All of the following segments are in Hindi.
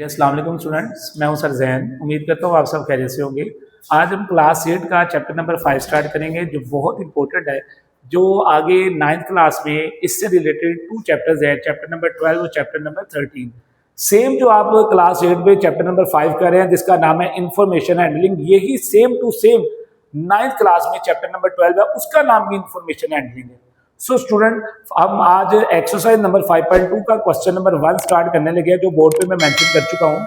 जी अस्सलाम वालेकुम स्टूडेंट्स, मैं हूं सर जैन। उम्मीद करता हूं आप सब खैरियत से होंगे। आज हम क्लास 8 का चैप्टर नंबर 5 स्टार्ट करेंगे जो बहुत इंपॉर्टेंट है, जो आगे 9th क्लास में इससे रिलेटेड 2 चैप्टर्स हैं, चैप्टर नंबर 12 और चैप्टर नंबर 13। सेम जो आप क्लास 8 में चैप्टर नंबर 5 कर रहे हैं जिसका नाम है इंफॉर्मेशन हैंडलिंग, यही same to same 9th class में चैप्टर नंबर 12 है, उसका नाम भी इंफॉर्मेशन हैंडलिंग है। सो स्टूडेंट, हम आज एक्सरसाइज नंबर 5.2 का क्वेश्चन नंबर 1 स्टार्ट करने लगे हैं, जो बोर्ड पे मैं मेंशन कर चुका हूं।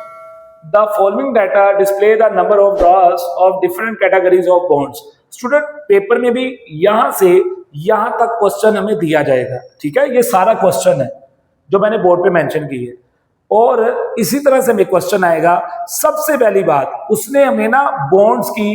The following data display the number of drawers of different categories of bonds. Student, paper में भी यहां से यहां तक क्वेश्चन हमें दिया जाएगा, ठीक है। ये सारा क्वेश्चन है जो मैंने बोर्ड पे मेंशन की है, और इसी तरह से हमें क्वेश्चन आएगा। सबसे पहली बात, उसने हमें ना बॉन्ड्स की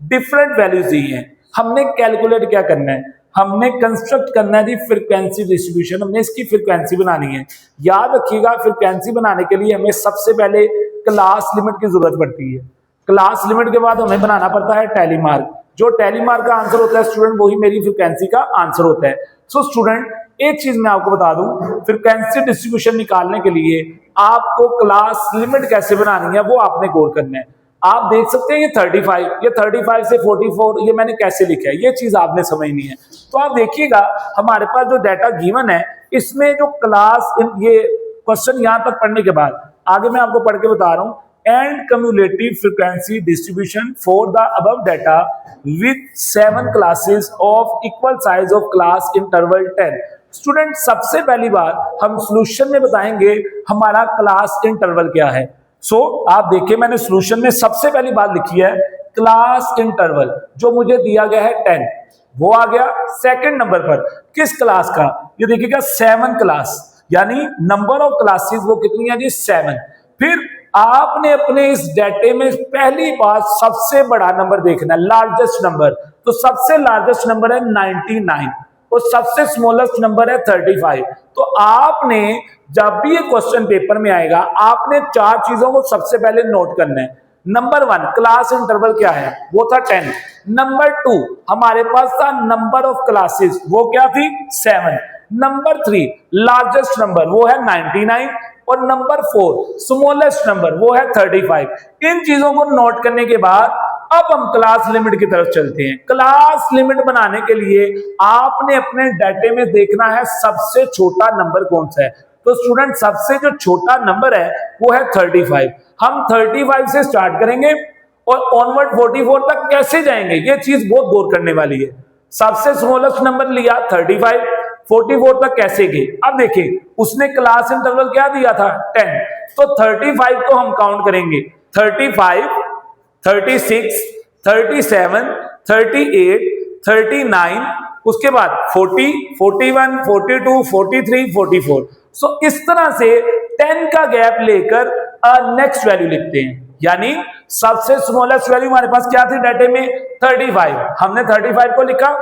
डिफरेंट वैल्यूज दी हैं, हमने कैलकुलेट क्या करना है, हमने कंस्ट्रक्ट करना है जी फ्रीक्वेंसी डिस्ट्रीब्यूशन, हमने इसकी फ्रीक्वेंसी बनानी है। याद रखिएगा, फ्रीक्वेंसी बनाने के लिए हमें सबसे पहले क्लास लिमिट की जरूरत पड़ती है। क्लास लिमिट के बाद हमें बनाना पड़ता है टैली मार्क। जो टैली मार्क का आंसर होता है स्टूडेंट, वही मेरी फ्रीक्वेंसी का आंसर होता है। सो स्टूडेंट, एक चीज मैं आपको बता दूं, फ्रीक्वेंसी डिस्ट्रीब्यूशन निकालने के लिए आपको क्लास लिमिट कैसे बनानी है वो आपने गौर करना है। आप देख सकते हैं ये 35, ये 35 से 44, ये मैंने कैसे लिखा है, ये चीज आपने समझनी है। तो आप देखिएगा, हमारे पास जो डाटा गिवन है इसमें जो क्लास, ये क्वेश्चन यहां तक पढ़ने के बाद आगे मैं आपको पढ़ के बता रहा हूं, and cumulative frequency distribution for the above data with 7 classes of equal size of class interval 10। Student, सबसे पहली बात हम सॉल्यूशन में बताएंगे हमारा क्लास इंटरवल क्या है। आप देखिए, मैंने सॉल्यूशन में सबसे पहली बात लिखी है क्लास इंटरवल, जो मुझे दिया गया है 10, वो आ गया सेकंड नंबर पर। किस क्लास का? ये देखिएगा 7 क्लास, यानी नंबर ऑफ क्लासेस वो कितनी है जी? 7। फिर आपने अपने इस डाटे में पहली बात सबसे बड़ा नंबर देखना है, लार्जेस्ट नंबर। तो सबसे लार्जेस्ट नंबर है 99 और सबसे स्मॉलेस्ट नंबर है 35। तो आपने जब भी ये क्वेश्चन पेपर में आएगा, आपने 4 चीजों को सबसे पहले नोट करना है। नंबर 1, क्लास इंटरवल क्या है? वो था 10। नंबर 2, हमारे पास था नंबर ऑफ क्लासेस, वो क्या थी? 7। नंबर 3, लार्जेस्ट नंबर, वो है 99। और नंबर 4, स्मॉलेस्ट नंबर, वो है 35। इन चीजों को नोट करने के बाद अब हम क्लास लिमिट की तरफ चलते हैं। क्लास लिमिट बनाने के लिए आपने अपने डाटे में देखना है सबसे छोटा नंबर कौन सा है। तो स्टूडेंट, सबसे जो छोटा नंबर है वो है 35। हम 35 से स्टार्ट करेंगे और ऑनवर्ड 44 तक कैसे जाएंगे, ये चीज बहुत गौर करने वाली है। सबसे स्मॉलेस्ट नंबर लिया 35, 44 तक कैसे गए? अब देखिए, उसने क्लास इंटरवल क्या दिया था? 10। तो 35 को हम काउंट करेंगे, 35, 36, 37, 38, 39, उसके बाद 40, 41, 42, 43, 44। इस तरह से 10 का गैप लेकर नेक्स्ट वैल्यू लिखते हैं। यानी सबसे स्मॉलेस्ट वैल्यू हमारे पास क्या थी डाटे में? 35। हमने 35 को लिखा,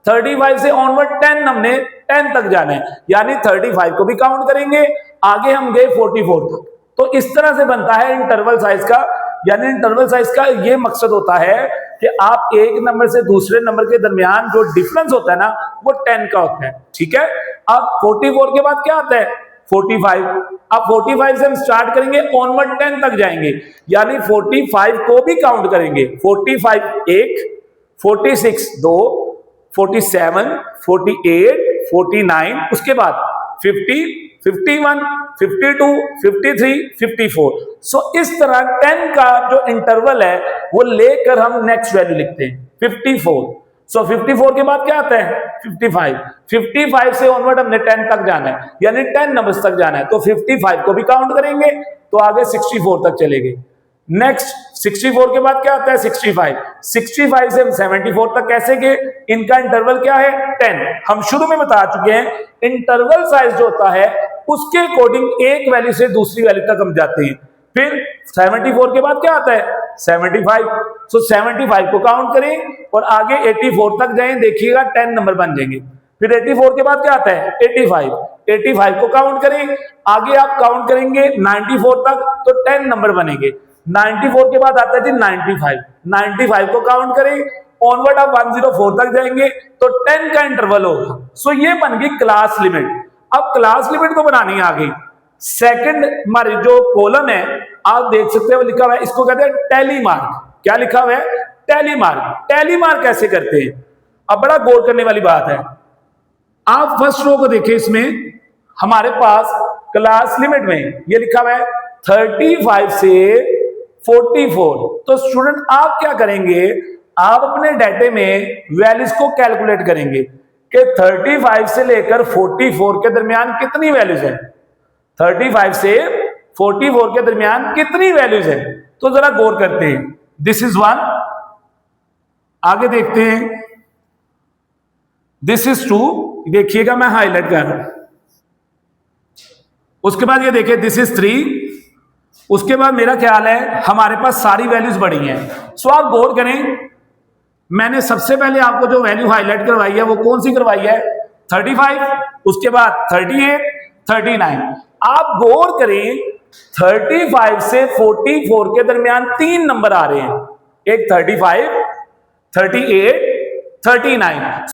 35 से ऑनवर्ड 10, हमने 10 तक जाना है, यानी 35 को भी काउंट करेंगे। आगे हम गए 44 तक। तो इस तरह से बनता है इंटरवल साइज का। यानी इंटरवल साइज का ये मकसद होता है कि आप एक नंबर से दूसरे नंबर के दरमियान जो डिफरेंस होता है ना, वो 10 का होता है, ठीक है। अब 44 के बाद क्या आता है? 45। अब 45 से हम स्टार्ट करेंगे, ऑनवर्ड 10 तक जाएंगे, यानी 45 को भी काउंट करेंगे। 45 1, 46 2, 47, 48, 49, उसके बाद 50, 51, 52, 53, 54। इस तरह 10 का जो इंटरवल है वो लेकर हम नेक्स्ट वैल्यू लिखते हैं 54। 54 के बाद क्या आता है? 55। 55 से ऑनवर्ड हमने 10 तक जाना है, यानी 10 नंबर्स तक जाना है। तो 55 को भी काउंट करेंगे, तो आगे 64 तक चलेंगे। नेक्स्ट 64 के बाद क्या आता है? 65। 65 से हम 74 तक कैसे गए? इनका इंटरवल क्या है? 10। हम शुरू में बता चुके हैं, इंटरवल साइज जो होता है उसके अकॉर्डिंग एक वैल्यू से दूसरी वैल्यू तक हम जाते हैं। फिर 74 के बाद क्या आता है? 75। 75 को काउंट करें और आगे 84 तक जाएं, देखिएगा 10 नंबर बन जाएंगे। फिर 84 के बाद क्या आता है? 85। 85 को काउंट करें, आगे आप काउंट करेंगे 94 तक, तो 10 नंबर बनेंगे। 94 के बाद आता है जी 95। 95 को काउंट करें, ऑनवर्ड आप 104 तक जाएंगे, तो 10 का इंटरवल होगा। ये बन गई क्लास लिमिट। अब क्लास लिमिट को बनानी है आगे। सेकंड हमारी जो कॉलम है आप देख सकते हो लिखा हुआ है, इसको कहते हैं टैली मार्क। क्या लिखा हुआ है? Tally mark. टैली मार्क कैसे करते हैं? अब बड़ा गौर करने वाली बात है। आप फर्स्ट रो को देखिए, इसमें हमारे पास क्लास लिमिट में ये लिखा हुआ है 35 से 44। तो स्टूडेंट आप क्या करेंगे, आप अपने डाटे में वैल्यूज को कैलकुलेट करेंगे कि 35 से लेकर 44 के दरमियान कितनी वैल्यूज है। 35 से 44 के दरमियान कितनी वैल्यूज है, तो जरा गौर करते हैं। दिस इज 1, आगे देखते हैं, दिस इज 2, देखिएगा मैं हाईलाइट कर रहा हूं। उसके बाद ये देखिए दिस इज 3। उसके बाद मेरा ख्याल है हमारे पास सारी वैल्यूज बढ़ी हैं। सो आप गौर करें, मैंने सबसे पहले आपको जो वैल्यू हाईलाइट करवाई है वो कौन सी करवाई है? 35, उसके बाद 38, 39। आप गौर करें 35 से 44 के दरमियान 3 नंबर आ रहे हैं, एक 35, 38, 39।